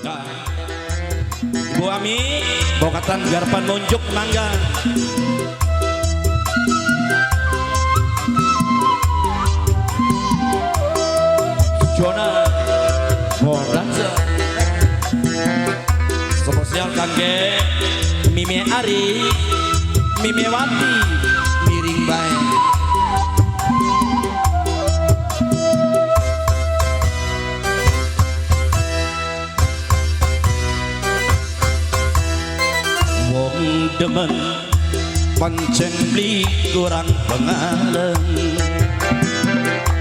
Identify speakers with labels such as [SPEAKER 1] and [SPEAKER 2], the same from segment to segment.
[SPEAKER 1] Ibu Ami bokatan garpan nunjuk mangga. Jona Bondanza spesial kangge Mimi Ari Mimi Wati miring bae. Wong demen pancen beli kurang pengalem,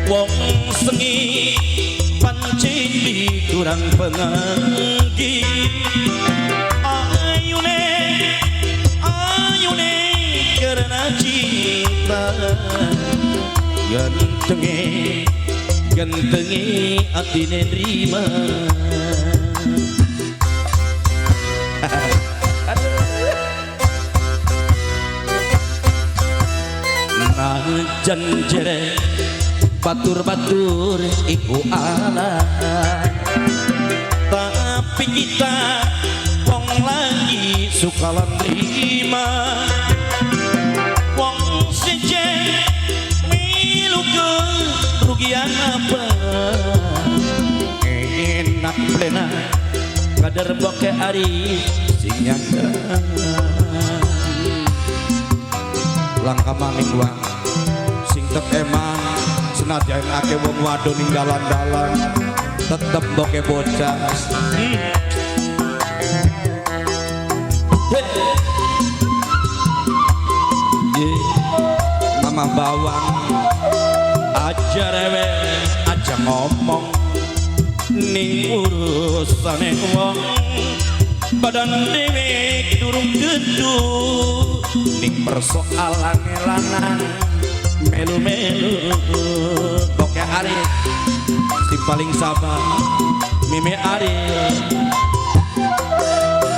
[SPEAKER 1] wong sengi pancen beli kurang pengenggi. Ayune karena cinta, gantengi atine nerima. Najan jere batur-batur iku ala, tapi kita wong lagi suka nerima. Wong seje milu kerugian apa, enak plena kader boke ari sing nyanda. Langkah maning wang sing tetep emang senajan ake wong wadon ning dalan-dalan tetep boke bocah. Mama bawang aja rewel aja ngomong ning urusane wong, badan dhewe durung gedu ning persoalane lanang melu-melu. Boke Ari si paling sabar Mimi Ari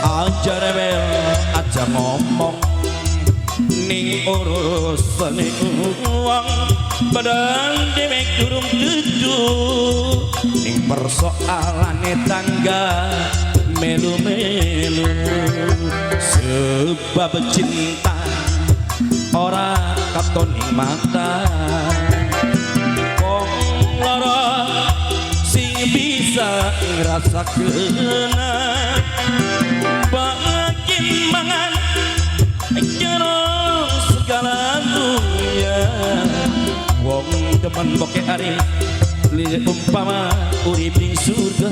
[SPEAKER 1] aja rewel aja ngomong ning urusane uang, badan dhewe durung gedu ning persoalane tangga melu-melu. Sebab cinta ora katon ning mata, wong lara sing bisa ngrasakeun bagian mangan jero segala dunia. Wong demen boke Ari li umpama urip ning surga.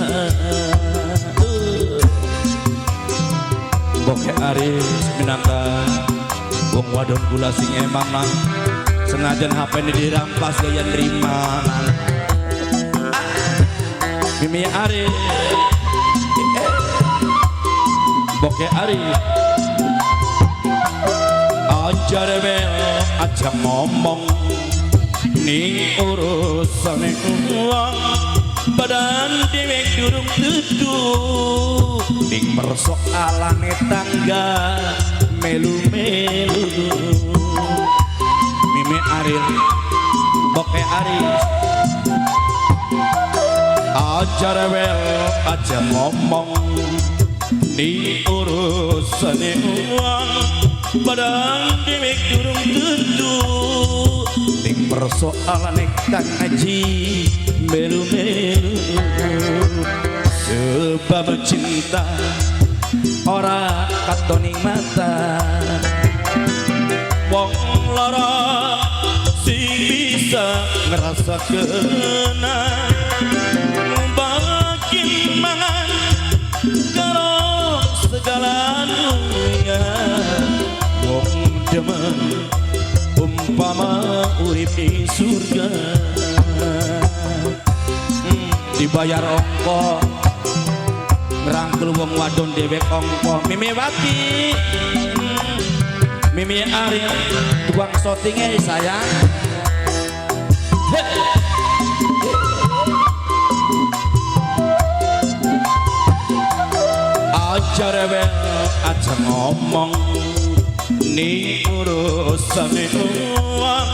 [SPEAKER 1] Boke Ari minangka wong wadon kula sing emang nang senajan HP ini dirampas gaya nerima. Mimi Ari Boke Ari aja rewel aja ngomong ning urusane uang, badan dhewe durung dudu ning persoalane tangga melu-melu. Mimi Ari Boke Ari aja rewel aja ngomong ning urusane uang, badan dhewe durung dudu ning persoalane kang ngaji melu-melu. Sebab cinta ora katon ning mata, wong lara sing bisa ngrasakeun bagian mangan karo segala dunia. Wong demen umpama urip di surga, dibayar ongko ngerangkul wong wadon dewek ongko. Mimi Wati Mimi Ari tukang syutingnya sayang. Aja rewel aja ngomong ning urusane uang,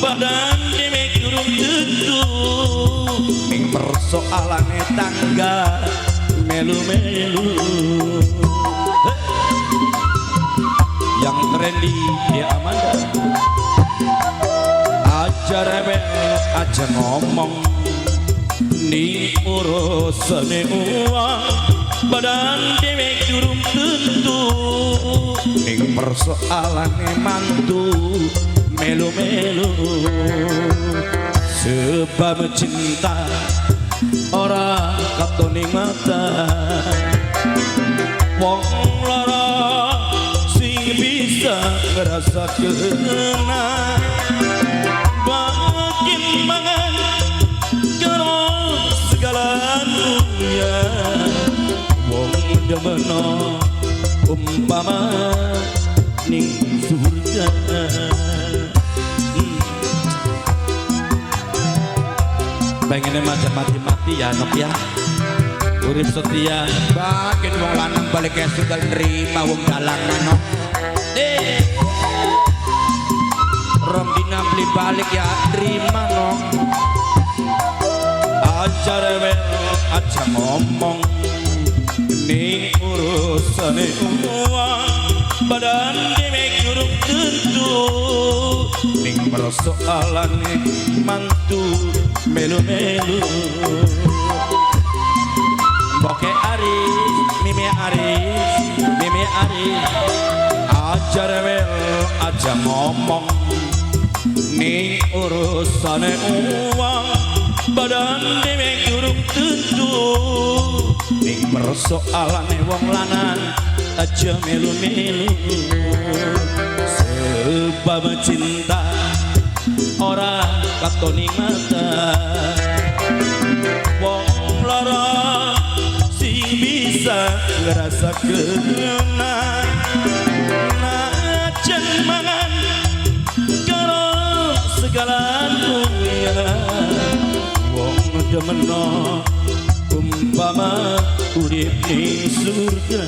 [SPEAKER 1] badan dhewe durung dudu ning persoalane tangga melu-melu. Yang trendy dia Amanda, aja rebel aja ngomong ning urusane uang badan dewek durung tentu ning persoalane mantu melu-melu. Sebab cinta ora katon ning mata wong lara sing bisa ngerasa kena makin mangan karo segala dunia wong demeno umpama ning surga. Pengennya macam mati-mati ya nok ya urip setia bagian wong lanang balik esuk dan nerima wong dalang manok rong dina beli balik ya terima nok aja rewel aja ngomong ning urusane uang badan dewek durung tentu ning persoalane mantu melu-melu. Boke Aris, Mimi Aris, aja rewel aja ngomong ning urusane uang badan dewek durung tentu ning persoalane wong lanang aja melu-melu. Sebab cinta ora katon ning mata wong lara sing bisa ngerasa kena najan mangan karo segala dunia wong demeno umpama urip ning surga.